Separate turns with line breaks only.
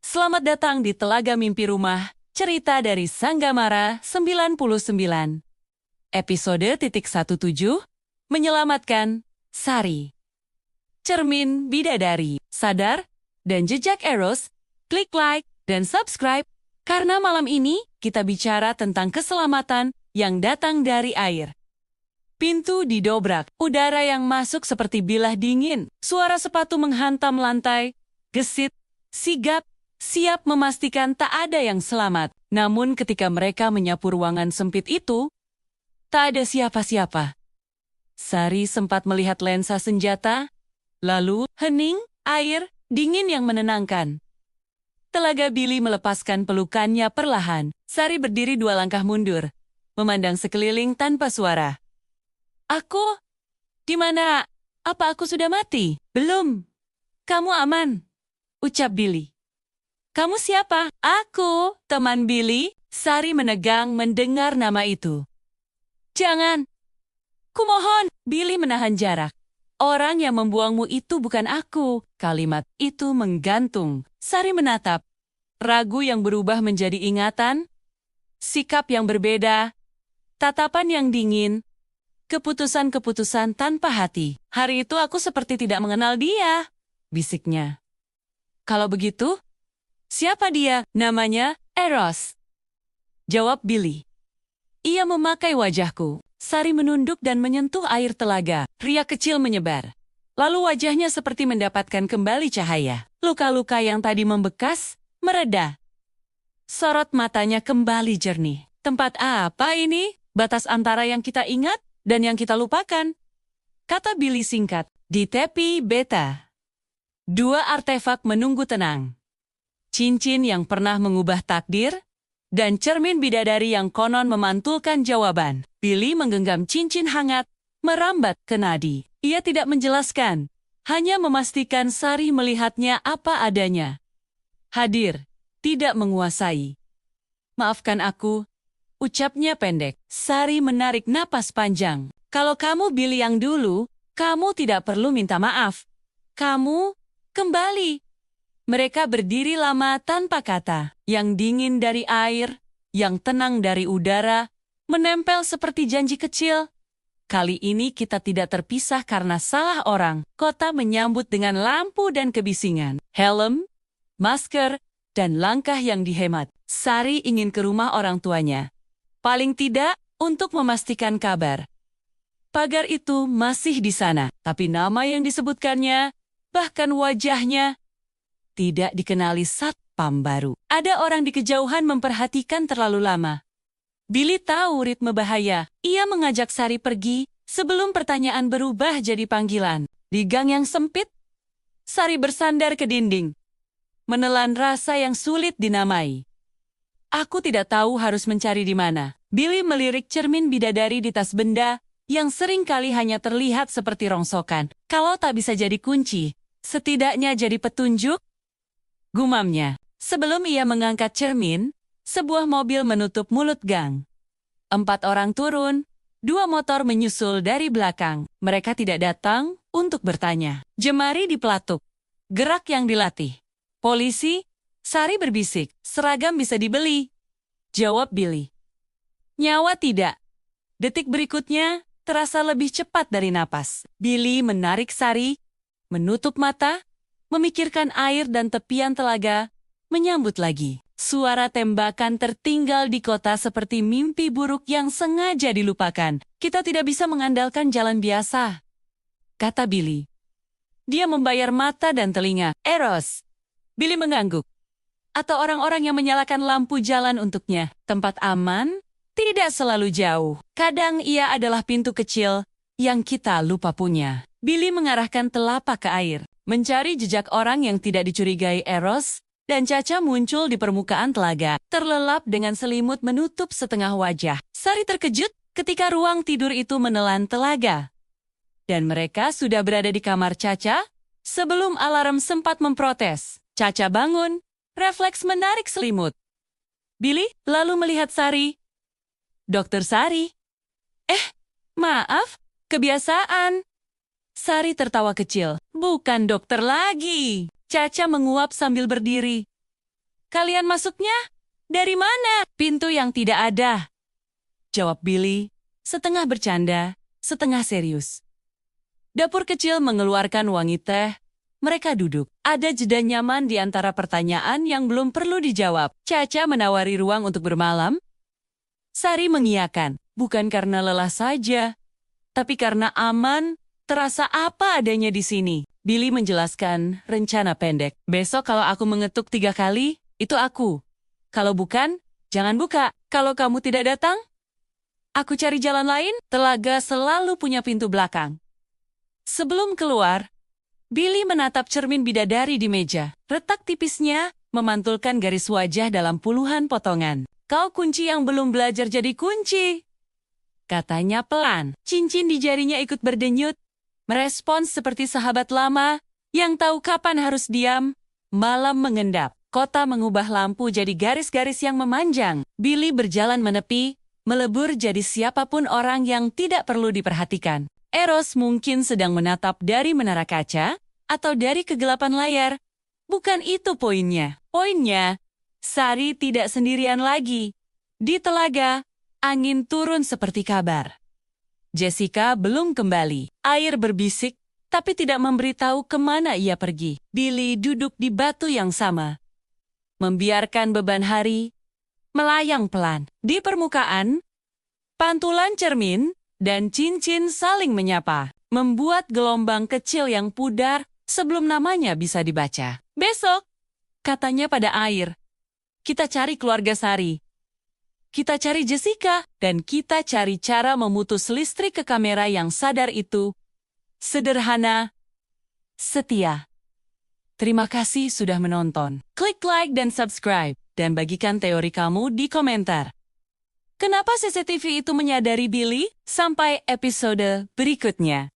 Selamat datang di Telaga Mimpi Rumah, cerita dari Sanggamara 99. Episode 17, Menyelamatkan Sari. Cermin Bidadari, sadar, dan jejak Eros, klik like dan subscribe, karena malam ini kita bicara tentang keselamatan yang datang dari air. Pintu didobrak, udara yang masuk seperti bilah dingin, suara sepatu menghantam lantai, gesit, sigap, siap memastikan tak ada yang selamat. Namun ketika mereka menyapu ruangan sempit itu, tak ada siapa-siapa. Sari sempat melihat lensa senjata, lalu hening, air, dingin yang menenangkan. Telaga Billy melepaskan pelukannya perlahan. Sari berdiri 2 langkah mundur, memandang sekeliling tanpa suara. Aku? Di mana? Apa aku sudah mati? Belum. Kamu aman, ucap Billy. Kamu siapa? Aku, teman Billy. Sari menegang mendengar nama itu. Jangan. Kumohon. Billy menahan jarak. Orang yang membuangmu itu bukan aku. Kalimat itu menggantung. Sari menatap. Ragu yang berubah menjadi ingatan. Sikap yang berbeda. Tatapan yang dingin. Keputusan-keputusan tanpa hati. Hari itu aku seperti tidak mengenal dia, bisiknya. Kalau begitu, siapa dia? Namanya Eros, jawab Billy. Ia memakai wajahku. Sari menunduk dan menyentuh air telaga. Riak kecil menyebar. Lalu wajahnya seperti mendapatkan kembali cahaya. Luka-luka yang tadi membekas, mereda. Sorot matanya kembali jernih. Tempat apa ini? Batas antara yang kita ingat dan yang kita lupakan, kata Billy singkat. Di tepi beta. 2 artefak menunggu tenang. Cincin yang pernah mengubah takdir, dan cermin bidadari yang konon memantulkan jawaban. Billy menggenggam cincin hangat, merambat ke nadi. Ia tidak menjelaskan, hanya memastikan Sari melihatnya apa adanya. Hadir, tidak menguasai. Maafkan aku, ucapnya pendek. Sari menarik napas panjang. Kalau kamu Billy yang dulu, kamu tidak perlu minta maaf. Kamu kembali. Mereka berdiri lama tanpa kata. Yang dingin dari air, yang tenang dari udara, menempel seperti janji kecil. Kali ini kita tidak terpisah karena salah orang. Kota menyambut dengan lampu dan kebisingan. Helm, masker, dan langkah yang dihemat. Sari ingin ke rumah orang tuanya. Paling tidak, untuk memastikan kabar. Pagar itu masih di sana, tapi nama yang disebutkannya, bahkan wajahnya, tidak dikenali satpam baru. Ada orang di kejauhan memperhatikan terlalu lama. Billy tahu ritme bahaya. Ia mengajak Sari pergi, sebelum pertanyaan berubah jadi panggilan. Di gang yang sempit, Sari bersandar ke dinding, menelan rasa yang sulit dinamai. Aku tidak tahu harus mencari di mana. Billy melirik cermin bidadari di tas benda yang sering kali hanya terlihat seperti rongsokan. Kalau tak bisa jadi kunci, setidaknya jadi petunjuk, gumamnya. Sebelum ia mengangkat cermin, sebuah mobil menutup mulut gang. 4 orang turun, 2 motor menyusul dari belakang. Mereka tidak datang untuk bertanya. Jemari dipelatuk, gerak yang dilatih. Polisi? Sari berbisik, seragam bisa dibeli, jawab Billy. Nyawa tidak. Detik berikutnya, terasa lebih cepat dari napas. Billy menarik Sari, menutup mata, memikirkan air dan tepian telaga, menyambut lagi. Suara tembakan tertinggal di kota seperti mimpi buruk yang sengaja dilupakan. Kita tidak bisa mengandalkan jalan biasa, kata Billy. Dia membayar mata dan telinga. Eros. Billy mengangguk. Atau orang-orang yang menyalakan lampu jalan untuknya. Tempat aman, tidak selalu jauh. Kadang ia adalah pintu kecil yang kita lupa punya. Billy mengarahkan telapak ke air, mencari jejak orang yang tidak dicurigai. Eros dan Caca muncul di permukaan telaga, terlelap dengan selimut menutup setengah wajah. Sari terkejut ketika ruang tidur itu menelan telaga. Dan mereka sudah berada di kamar Caca sebelum alarm sempat memprotes. Caca bangun, refleks menarik selimut. Billy lalu melihat Sari. Dokter Sari. Maaf, kebiasaan. Sari tertawa kecil. Bukan dokter lagi. Caca menguap sambil berdiri. Kalian masuknya? Dari mana? Pintu yang tidak ada. Jawab Billy, setengah bercanda, setengah serius. Dapur kecil mengeluarkan wangi teh. Mereka duduk. Ada jeda nyaman di antara pertanyaan yang belum perlu dijawab. Caca menawari ruang untuk bermalam. Sari mengiyakan, bukan karena lelah saja, tapi karena aman, terasa apa adanya di sini. Billy menjelaskan rencana pendek. Besok kalau aku mengetuk 3 kali, itu aku. Kalau bukan, jangan buka. Kalau kamu tidak datang, aku cari jalan lain. Telaga selalu punya pintu belakang. Sebelum keluar, Billy menatap cermin bidadari di meja. Retak tipisnya memantulkan garis wajah dalam puluhan potongan. Kau kunci yang belum belajar jadi kunci, katanya pelan. Cincin di jarinya ikut berdenyut, merespons seperti sahabat lama yang tahu kapan harus diam. Malam mengendap. Kota mengubah lampu jadi garis-garis yang memanjang. Billy berjalan menepi, melebur jadi siapapun orang yang tidak perlu diperhatikan. Eros mungkin sedang menatap dari menara kaca atau dari kegelapan layar. Bukan itu poinnya. Poinnya, Sari tidak sendirian lagi. Di telaga, angin turun seperti kabar. Jessica belum kembali. Air berbisik, tapi tidak memberitahu kemana ia pergi. Billy duduk di batu yang sama, membiarkan beban hari melayang pelan. Di permukaan, pantulan cermin dan cincin saling menyapa, membuat gelombang kecil yang pudar sebelum namanya bisa dibaca. Besok, katanya pada air, kita cari keluarga Sari. Kita cari Jessica, dan kita cari cara memutus listrik ke kamera yang sadar itu. Sederhana, setia. Terima kasih sudah menonton. Klik like dan subscribe, dan bagikan teori kamu di komentar. Kenapa CCTV itu menyadari Billy? Sampai episode berikutnya.